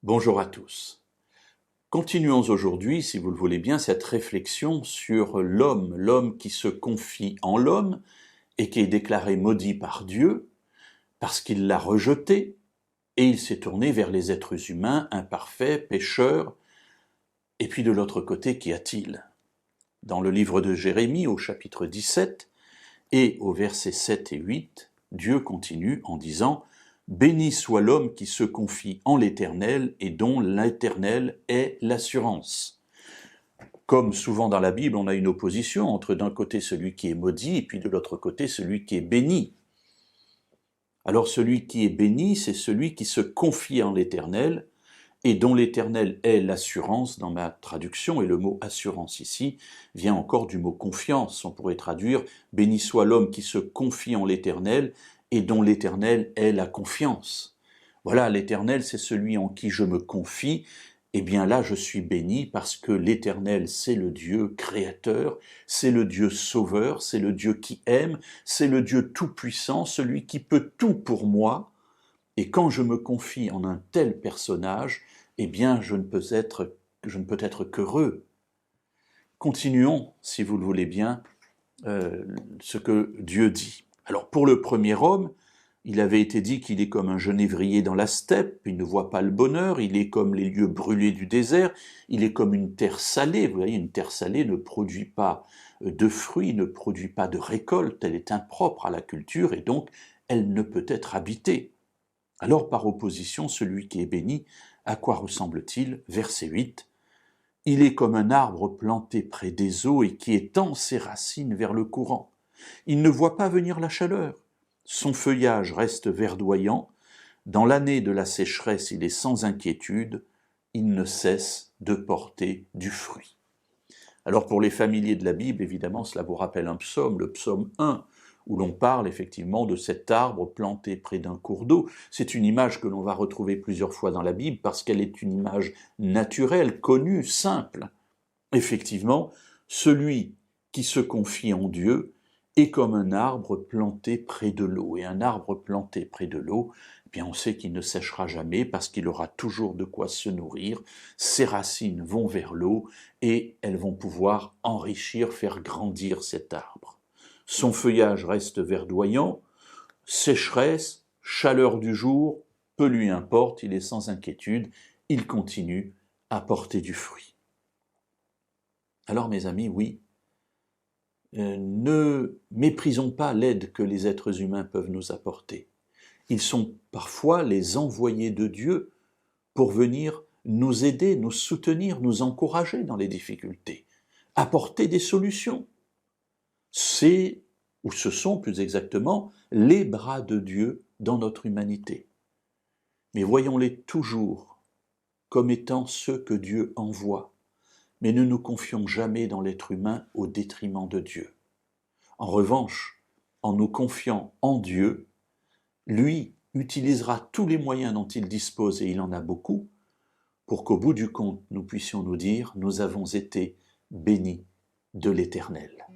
Bonjour à tous. Continuons aujourd'hui, si vous le voulez bien, cette réflexion sur l'homme qui se confie en l'homme et qui est déclaré maudit par Dieu parce qu'il l'a rejeté et il s'est tourné vers les êtres humains imparfaits, pécheurs. Et puis de l'autre côté, qu'y a-t-il? Dans le livre de Jérémie, au chapitre 17 et au versets 7 et 8, Dieu continue en disant « Béni soit l'homme qui se confie en l'Éternel et dont l'Éternel est l'assurance. » Comme souvent dans la Bible, on a une opposition entre d'un côté celui qui est maudit et puis de l'autre côté celui qui est béni. Alors celui qui est béni, c'est celui qui se confie en l'Éternel et dont l'Éternel est l'assurance dans ma traduction, et le mot assurance ici vient encore du mot confiance. On pourrait traduire « Béni soit l'homme qui se confie en l'Éternel et dont l'Éternel est la confiance ». Voilà, l'Éternel, c'est celui en qui je me confie. Eh bien là, je suis béni parce que l'Éternel, c'est le Dieu créateur, c'est le Dieu sauveur, c'est le Dieu qui aime, c'est le Dieu tout-puissant, celui qui peut tout pour moi. Et quand je me confie en un tel personnage, eh bien, je ne peux être qu'heureux. Continuons, si vous le voulez bien, ce que Dieu dit. Alors, pour le premier homme, il avait été dit qu'il est comme un genévrier dans la steppe, il ne voit pas le bonheur, il est comme les lieux brûlés du désert, il est comme une terre salée. Vous voyez, une terre salée ne produit pas de fruits, ne produit pas de récolte, elle est impropre à la culture et donc elle ne peut être habitée. Alors, par opposition, celui qui est béni, à quoi ressemble-t-il? Verset 8. « Il est comme un arbre planté près des eaux et qui étend ses racines vers le courant. Il ne voit pas venir la chaleur. Son feuillage reste verdoyant. Dans l'année de la sécheresse, il est sans inquiétude. Il ne cesse de porter du fruit. » Alors, pour les familiers de la Bible, évidemment, cela vous rappelle un psaume, le psaume 1, où l'on parle effectivement de cet arbre planté près d'un cours d'eau. C'est une image que l'on va retrouver plusieurs fois dans la Bible parce qu'elle est une image naturelle, connue, simple. Effectivement, celui qui se confie en Dieu est comme un arbre planté près de l'eau. Et un arbre planté près de l'eau, eh bien on sait qu'il ne séchera jamais parce qu'il aura toujours de quoi se nourrir. Ses racines vont vers l'eau et elles vont pouvoir enrichir, faire grandir cet arbre. Son feuillage reste verdoyant, sécheresse, chaleur du jour, peu lui importe, il est sans inquiétude, il continue à porter du fruit. Alors mes amis, oui, ne méprisons pas l'aide que les êtres humains peuvent nous apporter. Ils sont parfois les envoyés de Dieu pour venir nous aider, nous soutenir, nous encourager dans les difficultés, apporter des solutions. Ce sont plus exactement les bras de Dieu dans notre humanité. Mais voyons-les toujours comme étant ceux que Dieu envoie, mais ne nous confions jamais dans l'être humain au détriment de Dieu. En revanche, en nous confiant en Dieu, lui utilisera tous les moyens dont il dispose, et il en a beaucoup, pour qu'au bout du compte, nous puissions nous dire « Nous avons été bénis de l'Éternel ».